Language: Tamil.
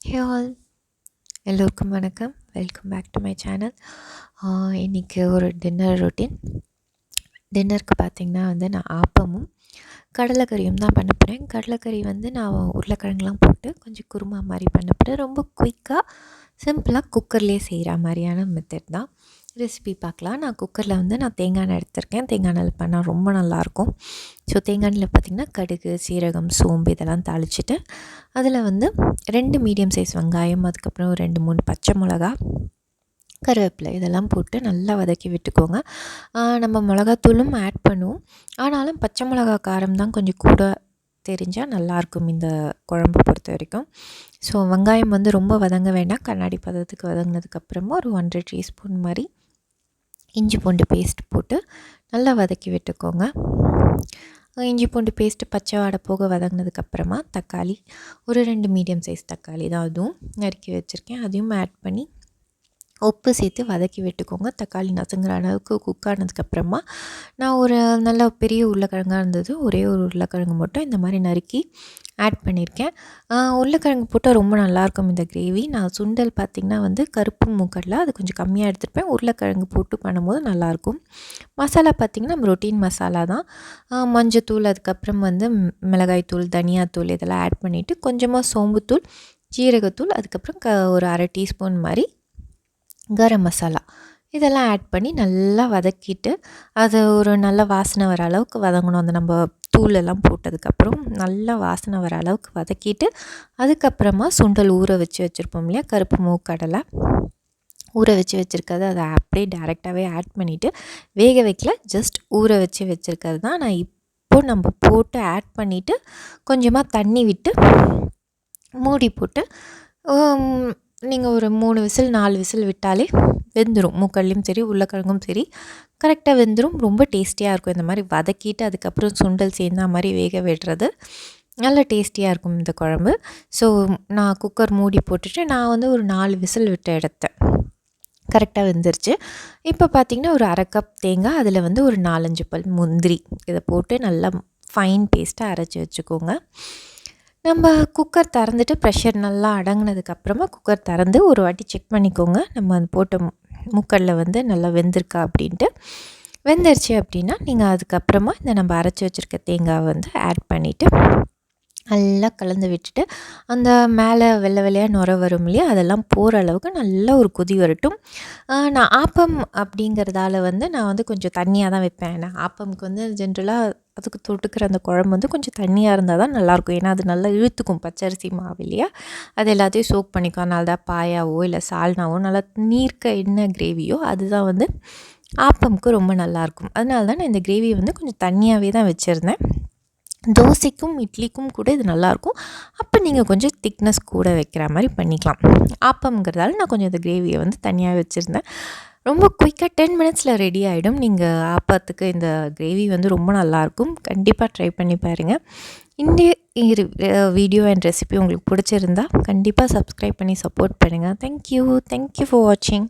ஹே ஆல், எல்லோருக்கும் வணக்கம். Welcome back to my channel. இன்றைக்கி ஒரு டின்னர் ரொட்டீன். டின்னருக்கு பார்த்திங்கன்னா நான் ஆப்பமும் கடலைக்கறியும் தான் பண்ண போகிறேன். கடலைக்கறி நான் உருளைக்கிழங்குலாம் போட்டு கொஞ்சம் குருமா மாதிரி பண்ண போகிறேன். ரொம்ப குயிக்காக சிம்பிளாக குக்கர்லேயே செய்கிற மாதிரியான மெத்தட் தான். ரெசிபி பார்க்கலாம். நான் குக்கரில் நான் தேங்காய் எண்ணெய் எடுத்திருக்கேன். தேங்காய் எண்ணெயில் பண்ணால் ரொம்ப நல்லாயிருக்கும். ஸோ தேங்காய் எண்ணெயில் பார்த்திங்கன்னா கடுகு, சீரகம், சோம்பு இதெல்லாம் தாளிச்சிட்டு அதில் 2 மீடியம் சைஸ் வெங்காயம், அதுக்கப்புறம் 2-3 பச்சை மிளகா, கருவேப்பிலை இதெல்லாம் போட்டு நல்லா வதக்கி விட்டுக்கோங்க. நம்ம மிளகாத்தூளும் ஆட் பண்ணுவோம். ஆனாலும் பச்சை மிளகா காரம் தான் கொஞ்சம் கூட தெரிஞ்சால் நல்லாயிருக்கும் இந்த குழம்பு பொறுத்த வரைக்கும். ஸோ வெங்காயம் ரொம்ப வதங்க வேண்டாம். கண்ணாடி பதத்துக்கு வதங்கினதுக்கப்புறமா ஒரு 1.5 டீஸ்பூன் மாதிரி இஞ்சி பூண்டு பேஸ்ட் போட்டு நல்லா வதக்கி விட்டுக்கோங்க. இஞ்சி பூண்டு பேஸ்ட்டு பச்சை வாடை போக வதங்கினதுக்கப்புறமா தக்காளி, ஒரு 2 மீடியம் சைஸ் தக்காளி தான் அதுவும் நறுக்கி வச்சுருக்கேன். அதையும் ஆட் பண்ணி உப்பு சேர்த்து வதக்கி விட்டுக்கோங்க. தக்காளி நசுங்குற அளவுக்கு குக் ஆனதுக்கப்புறமா நான் ஒரு நல்ல பெரிய உருளைக்கிழங்காக இருந்தது, ஒரே ஒரு உருளைக்கிழங்கு மட்டும் இந்த மாதிரி நறுக்கி ஆட் பண்ணியிருக்கேன். உருளைக்கிழங்கு போட்டால் ரொம்ப நல்லாயிருக்கும் இந்த கிரேவி. நான் சுண்டல் பார்த்திங்கன்னா கருப்பு மூக்கடலை அது கொஞ்சம் கம்மியாக எடுத்துருப்பேன். உருளைக்கிழங்கு போட்டு பண்ணும்போது நல்லாயிருக்கும். மசாலா பார்த்திங்கன்னா நம்ம ரொட்டீன் மசாலா தான். மஞ்சத்தூள், அதுக்கப்புறம் மிளகாய்த்தூள், தனியாத்தூள் இதெல்லாம் ஆட் பண்ணிவிட்டு கொஞ்சமாக சோம்புத்தூள், ஜீரகத்தூள், அதுக்கப்புறம் ஒரு 1/2 டீஸ்பூன் மாதிரி கரம் மசாலா இதெல்லாம் ஆட் பண்ணி நல்லா வதக்கிட்டு அது ஒரு நல்ல வாசனை வர அளவுக்கு வதங்கணும். அந்த நம்ம தூளெல்லாம் போட்டதுக்கப்புறம் நல்லா வாசனை வர அளவுக்கு வதக்கிட்டு அதுக்கப்புறமா சுண்டல் ஊற வச்சுருப்போம் இல்லையா, கருப்பு மூக்கடலை ஊற வச்சுருக்கிறது அதை அப்படியே டேரெக்டாகவே ஆட் பண்ணிவிட்டு வேக வைக்கல, ஜஸ்ட் ஊற வச்சுருக்கிறது தான். நான் இப்போது நம்ம போட்டு ஆட் பண்ணிவிட்டு கொஞ்சமாக தண்ணி விட்டு மூடி போட்டு நீங்கள் ஒரு 3 விசில் 4 விசில் விட்டாலே வெந்துடும். மூக்கடலையும் சரி உருளைக்கிழங்கும் சரி கரெக்டாக வெந்துடும். ரொம்ப டேஸ்டியாக இருக்கும். இந்த மாதிரி வதக்கிட்டு அதுக்கப்புறம் சுண்டல் சேர்ந்தா மாதிரி வேக விடுறது நல்ல டேஸ்டியாக இருக்கும் இந்த குழம்பு. ஸோ நான் குக்கர் மூடி போட்டுட்டு நான் ஒரு 4 விசில் விட்டு எடுத்தேன். கரெக்டாக வெந்துருச்சு. இப்போ பார்த்திங்கன்னா ஒரு 1/2 கப் தேங்காய், அதில் ஒரு 4-5 பல் முந்திரி இதை போட்டு நல்லா ஃபைன் பேஸ்ட்டாக அரைச்சி வச்சுக்கோங்க. நம்ம குக்கர் திறந்துட்டு ப்ரெஷர் நல்லா அடங்கினதுக்கப்புறமா குக்கர் திறந்து ஒரு வாட்டி செக் பண்ணிக்கோங்க. நம்ம அது போட்ட மூக்கடலை நல்லா வெந்திருக்கா அப்படின்ட்டு. வெந்துருச்சு அப்படின்னா நீங்கள் அதுக்கப்புறமா இந்த நம்ம அரைச்சி வச்சுருக்க தேங்காவை ஆட் பண்ணிவிட்டு நல்லா கலந்து விட்டுட்டு அந்த மேலே வெள்ளை வெள்ளையாக நுர வரும் இல்லையா, அதெல்லாம் போகிற அளவுக்கு நல்லா ஒரு கொதி வரட்டும். நான் ஆப்பம் அப்படிங்கிறதால நான் கொஞ்சம் தண்ணியாக தான் வைப்பேன். ஏன்னா ஆப்பமுக்கு ஜென்ரலாக அதுக்கு தொட்டுக்கிற அந்த குழம்பு கொஞ்சம் தண்ணியாக இருந்தால் தான் நல்லாயிருக்கும். ஏன்னா அது நல்லா இழுத்துக்கும் பச்சரிசி மாவு இல்லையா, அது எல்லாத்தையும் சோக் பண்ணிக்கும். அதனால தான் பாயாவோ இல்லை சால்னாவோ நல்லா நீர்க்க என்ன கிரேவியோ அதுதான் ஆப்பமுக்கு ரொம்ப நல்லாயிருக்கும். அதனால தான் நான் இந்த கிரேவியை கொஞ்சம் தண்ணியாகவே தான் வச்சுருந்தேன். தோசைக்கும் இட்லிக்கும் கூட இது நல்லாயிருக்கும். அப்போ நீங்கள் கொஞ்சம் திக்னஸ் கூட வைக்கிற மாதிரி பண்ணிக்கலாம். ஆப்பம்ங்கிறதால நான் கொஞ்சம் இந்த கிரேவியை தனியாக வச்சுருந்தேன். ரொம்ப குயிக்காக 10 மினிட்ஸில் ரெடி ஆகிடும். நீங்கள் ஆப்பத்துக்கு இந்த கிரேவி ரொம்ப நல்லாயிருக்கும். கண்டிப்பாக ட்ரை பண்ணி பாருங்கள். இந்த வீடியோ அண்ட் ரெசிபி உங்களுக்கு பிடிச்சிருந்தா கண்டிப்பாக சப்ஸ்கிரைப் பண்ணி சப்போர்ட் பண்ணுங்கள். தேங்க்யூ ஃபார் வாட்சிங்.